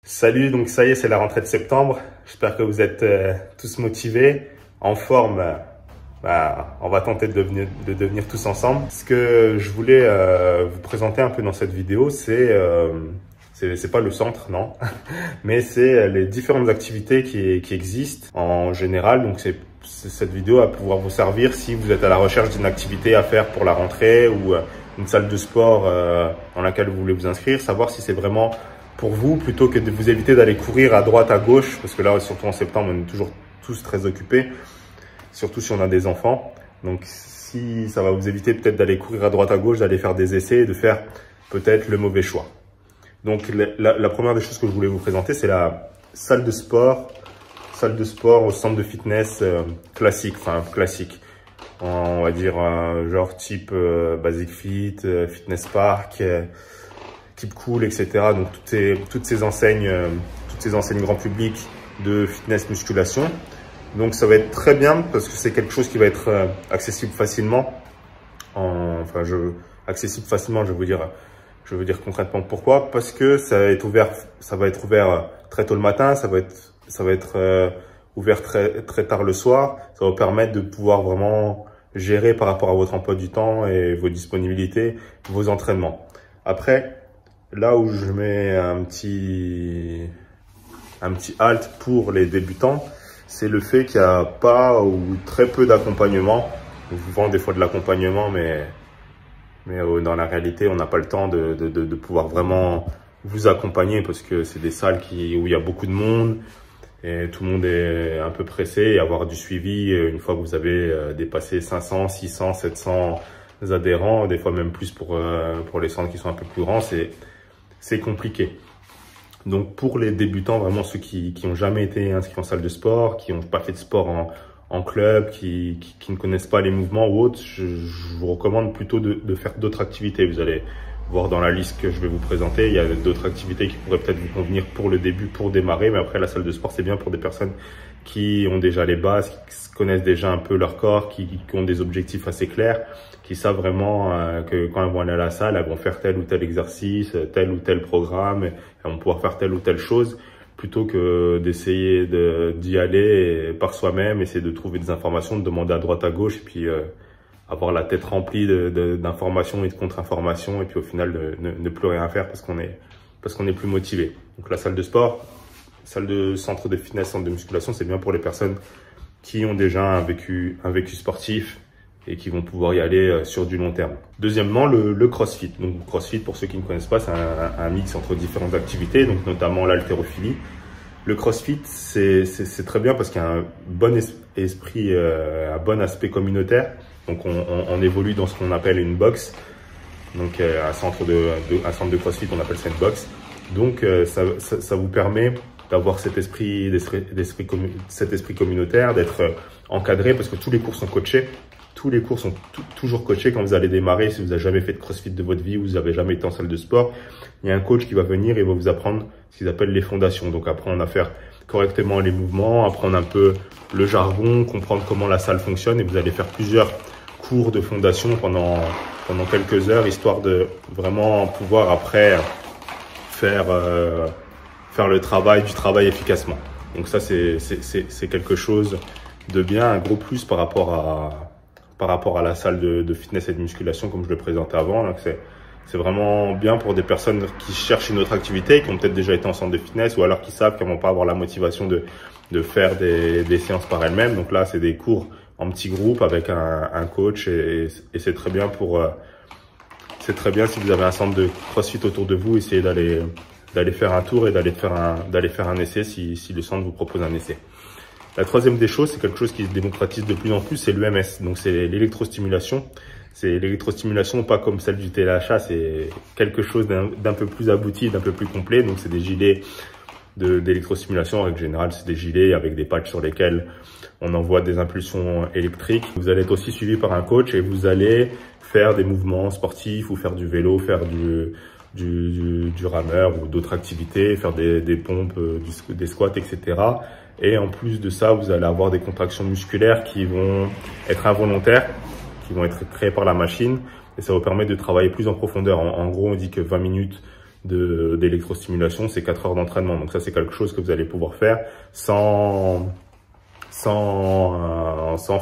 Salut, donc ça y est, c'est la rentrée de septembre. J'espère que vous êtes tous motivés, en forme. On va tenter de devenir tous ensemble. Ce que je voulais vous présenter un peu dans cette vidéo, c'est pas le centre, non, mais c'est les différentes activités qui existent en général. Donc cette vidéo va pouvoir vous servir si vous êtes à la recherche d'une activité à faire pour la rentrée ou une salle de sport dans laquelle vous voulez vous inscrire, savoir si c'est vraiment pour vous, plutôt que de vous éviter d'aller courir à droite, à gauche, parce que là, surtout en septembre, on est toujours tous très occupés, surtout si on a des enfants. Donc, si ça va vous éviter peut-être d'aller courir à droite, à gauche, d'aller faire des essais et de faire peut-être le mauvais choix. Donc, la première des choses que je voulais vous présenter, c'est la salle de sport au centre de fitness classique, on va dire genre type Basic Fit, Fitness Park, Keep Cool, etc. Donc toutes ces enseignes grand public de fitness musculation. Donc ça va être très bien parce que c'est quelque chose qui va être accessible facilement. Accessible facilement, je veux dire concrètement pourquoi. Parce que ça va être ouvert très tôt le matin, ça va être ouvert très tard le soir. Ça va vous permettre de pouvoir vraiment gérer par rapport à votre emploi du temps et vos disponibilités, vos entraînements. Après, là où je mets un petit halt pour les débutants, c'est le fait qu'il n'y a pas ou très peu d'accompagnement. On vous vend des fois de l'accompagnement, mais dans la réalité, on n'a pas le temps de pouvoir vraiment vous accompagner parce que c'est des salles où il y a beaucoup de monde et tout le monde est un peu pressé. Et avoir du suivi une fois que vous avez dépassé 500, 600, 700 adhérents, des fois même plus pour les centres qui sont un peu plus grands, c'est compliqué. Donc pour les débutants, vraiment ceux qui n'ont jamais été inscrits en salle de sport, qui n'ont pas fait de sport en club, qui ne connaissent pas les mouvements ou autres, je vous recommande plutôt de faire d'autres activités. Vous allez voir dans la liste que je vais vous présenter, il y a d'autres activités qui pourraient peut-être vous convenir pour le début, pour démarrer. Mais après, la salle de sport, c'est bien pour des personnes qui ont déjà les bases, qui connaissent déjà un peu leur corps, qui ont des objectifs assez clairs, qui savent vraiment que quand elles vont aller à la salle, elles vont faire tel ou tel exercice, tel ou tel programme, elles vont pouvoir faire telle ou telle chose, plutôt que d'essayer d'y aller par soi-même, essayer de trouver des informations, de demander à droite à gauche, et puis avoir la tête remplie d'informations et de contre-informations, et puis au final ne plus rien faire parce qu'on est plus motivé. Donc la salle de sport, salle de centre de fitness, centre de musculation, c'est bien pour les personnes qui ont déjà un vécu sportif et qui vont pouvoir y aller sur du long terme. Deuxièmement, le CrossFit. Donc CrossFit, pour ceux qui ne connaissent pas, c'est un mix entre différentes activités, donc notamment l'haltérophilie. Le CrossFit, c'est très bien parce qu'il y a un bon esprit, un bon aspect communautaire. Donc on évolue dans ce qu'on appelle une box. Donc un centre de CrossFit, on appelle ça une box. Donc ça vous permet d'avoir cet esprit communautaire, d'être encadré parce que tous les cours sont coachés. Tous les cours sont toujours coachés quand vous allez démarrer. Si vous n'avez jamais fait de CrossFit de votre vie ou vous n'avez jamais été en salle de sport, il y a un coach qui va venir et va vous apprendre ce qu'ils appellent les fondations. Donc apprendre à faire correctement les mouvements, apprendre un peu le jargon, comprendre comment la salle fonctionne, et vous allez faire plusieurs cours de fondation pendant quelques heures, histoire de vraiment pouvoir après faire le travail efficacement. Donc ça, c'est quelque chose de bien, un gros plus par rapport à la salle de fitness et de musculation comme je le présentais avant. C'est vraiment bien pour des personnes qui cherchent une autre activité, qui ont peut-être déjà été en centre de fitness ou alors qui savent qu'elles vont pas avoir la motivation de faire des séances par elles-mêmes. Donc là, c'est des cours en petits groupes avec un coach et c'est très bien si vous avez un centre de CrossFit autour de vous, essayez d'aller faire un tour et d'aller faire un essai si le centre vous propose un essai. La troisième des choses, c'est quelque chose qui se démocratise de plus en plus, c'est l'EMS. Donc c'est l'électrostimulation. C'est l'électrostimulation pas comme celle du TLHA, c'est quelque chose d'un peu plus abouti, d'un peu plus complet. Donc c'est des gilets d'électrostimulation. En règle générale, c'est des gilets avec des patchs sur lesquels on envoie des impulsions électriques. Vous allez être aussi suivi par un coach et vous allez faire des mouvements sportifs ou faire du vélo, faire du rameur ou d'autres activités, faire des pompes, des squats, etc. Et en plus de ça, vous allez avoir des contractions musculaires qui vont être involontaires, qui vont être créées par la machine. Et ça vous permet de travailler plus en profondeur. En gros, on dit que 20 minutes d'électrostimulation, c'est 4 heures d'entraînement. Donc ça, c'est quelque chose que vous allez pouvoir faire sans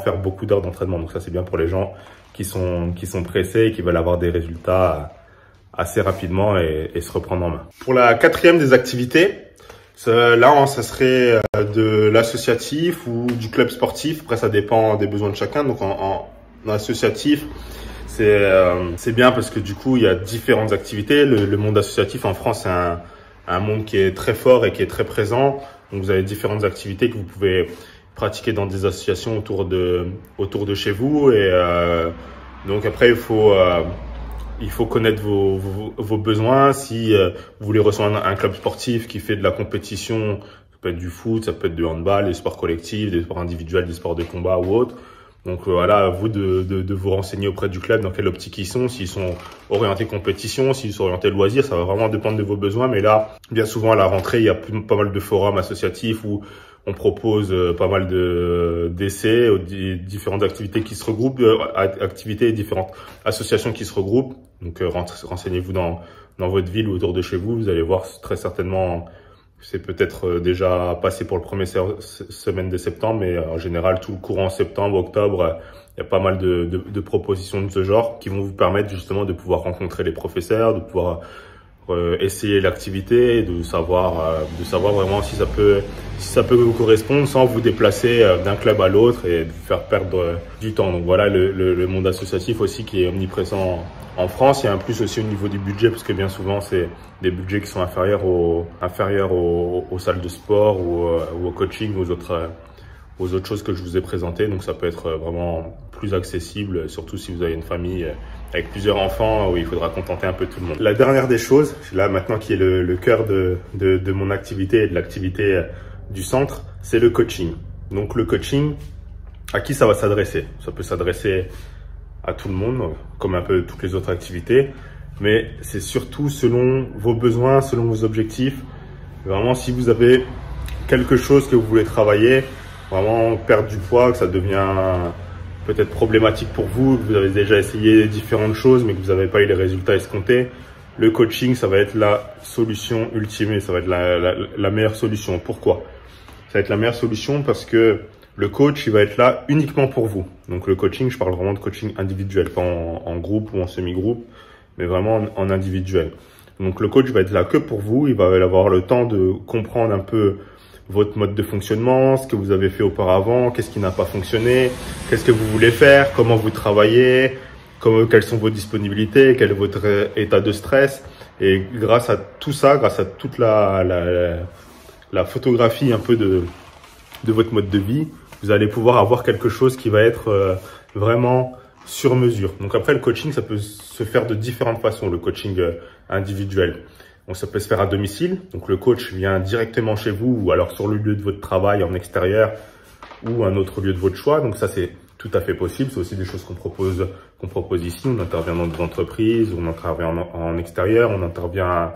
faire beaucoup d'heures d'entraînement. Donc ça, c'est bien pour les gens qui sont pressés et qui veulent avoir des résultats assez rapidement et se reprendre en main. Pour la quatrième des activités, là, ça serait de l'associatif ou du club sportif. Après, ça dépend des besoins de chacun. Donc en associatif, c'est bien parce que du coup, il y a différentes activités. Le monde associatif en France, c'est un monde qui est très fort et qui est très présent. Donc vous avez différentes activités que vous pouvez pratiquer dans des associations autour de chez vous. Et donc après, il faut connaître vos besoins. Si vous voulez rejoindre un club sportif qui fait de la compétition, ça peut être du foot, ça peut être du handball, des sports collectifs, des sports individuels, des sports de combat ou autres. Donc voilà, à vous de vous renseigner auprès du club dans quelle optique ils sont, s'ils sont orientés compétition, s'ils sont orientés loisirs, ça va vraiment dépendre de vos besoins. Mais là, bien souvent à la rentrée, il y a pas mal de forums associatifs où on propose pas mal d'essais, différentes activités qui se regroupent, activités, différentes associations qui se regroupent. Donc renseignez-vous dans votre ville ou autour de chez vous, vous allez voir très certainement. C'est peut-être déjà passé pour le premier semaine de septembre, mais en général, tout le courant septembre, octobre, il y a pas mal de propositions de ce genre qui vont vous permettre justement de pouvoir rencontrer les professeurs, de pouvoir essayer l'activité, de savoir vraiment si ça peut vous correspondre sans vous déplacer d'un club à l'autre et vous faire perdre du temps. Donc voilà le monde associatif aussi qui est omniprésent en France. Il y a un plus aussi au niveau du budget parce que bien souvent c'est des budgets qui sont inférieurs aux salles de sport ou au coaching, aux autres choses que je vous ai présentées. Donc ça peut être vraiment plus accessible, surtout si vous avez une famille avec plusieurs enfants où il faudra contenter un peu tout le monde. La dernière des choses, là maintenant qui est le cœur de mon activité et de l'activité du centre, c'est le coaching. Donc le coaching, à qui ça va s'adresser? Ça peut s'adresser à tout le monde, comme un peu toutes les autres activités, mais c'est surtout selon vos besoins, selon vos objectifs. Vraiment, si vous avez quelque chose que vous voulez travailler, vraiment perdre du poids, que ça devient peut-être problématique pour vous, que vous avez déjà essayé différentes choses, mais que vous n'avez pas eu les résultats escomptés, le coaching, ça va être la solution ultime, ça va être la meilleure solution. Pourquoi? Ça va être la meilleure solution parce que le coach, il va être là uniquement pour vous. Donc le coaching, je parle vraiment de coaching individuel, pas en groupe ou en semi-groupe, mais vraiment en individuel. Donc le coach va être là que pour vous, il va avoir le temps de comprendre un peu votre mode de fonctionnement, ce que vous avez fait auparavant, qu'est-ce qui n'a pas fonctionné, qu'est-ce que vous voulez faire, comment vous travaillez, quelles sont vos disponibilités, quel est votre état de stress. Et grâce à tout ça, grâce à toute la photographie un peu de votre mode de vie, vous allez pouvoir avoir quelque chose qui va être vraiment sur mesure. Donc après, le coaching, ça peut se faire de différentes façons, le coaching individuel. Donc ça peut se faire à domicile. Donc le coach vient directement chez vous ou alors sur le lieu de votre travail en extérieur ou un autre lieu de votre choix. Donc ça, c'est tout à fait possible. C'est aussi des choses qu'on propose ici. On intervient dans des entreprises, on intervient en extérieur, on intervient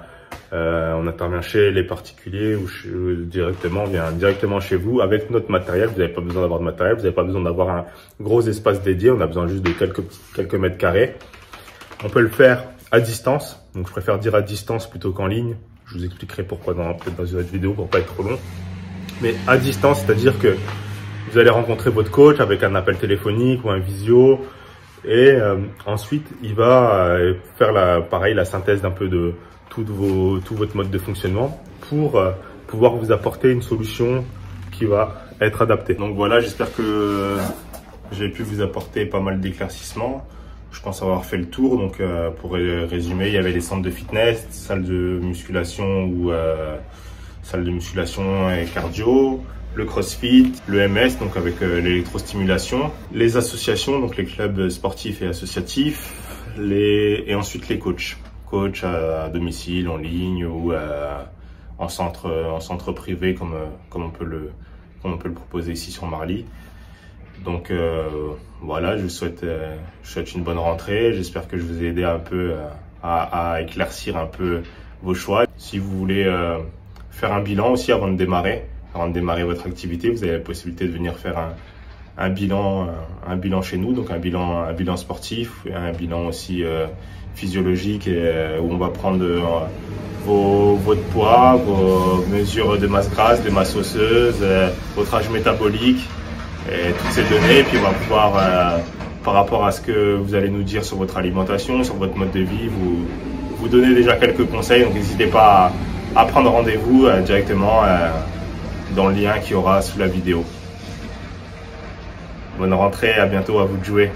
chez les particuliers ou on vient directement chez vous avec notre matériel. Vous n'avez pas besoin d'avoir de matériel, vous n'avez pas besoin d'avoir un gros espace dédié. On a besoin juste de quelques mètres carrés. On peut le faire à distance. Donc je préfère dire à distance plutôt qu'en ligne. Je vous expliquerai pourquoi peut-être dans une autre vidéo pour pas être trop long. Mais à distance, c'est-à-dire que vous allez rencontrer votre coach avec un appel téléphonique ou un visio. Et ensuite, il va faire la synthèse d'un peu de tout votre mode de fonctionnement pour pouvoir vous apporter une solution qui va être adaptée. Donc voilà, j'espère que j'ai pu vous apporter pas mal d'éclaircissements. Je pense avoir fait le tour. Donc pour résumer, il y avait les centres de fitness, salle de musculation ou salle de musculation et cardio, le CrossFit, le MS, donc avec l'électrostimulation, les associations, donc les clubs sportifs et associatifs, et ensuite les coachs à domicile, en ligne ou en centre privé comme on peut le proposer ici sur Marly. Donc voilà, je vous souhaite une bonne rentrée. J'espère que je vous ai aidé un peu à éclaircir un peu vos choix. Si vous voulez faire un bilan aussi avant de démarrer votre activité, vous avez la possibilité de venir faire un bilan chez nous, donc un bilan sportif et un bilan aussi physiologique où on va prendre votre poids, vos mesures de masse grasse, de masse osseuse, votre âge métabolique, et toutes ces données. Et puis on va pouvoir, par rapport à ce que vous allez nous dire sur votre alimentation, sur votre mode de vie, vous donner déjà quelques conseils. Donc n'hésitez pas à prendre rendez-vous directement dans le lien qu'il y aura sous la vidéo. Bonne rentrée, à bientôt, à vous de jouer.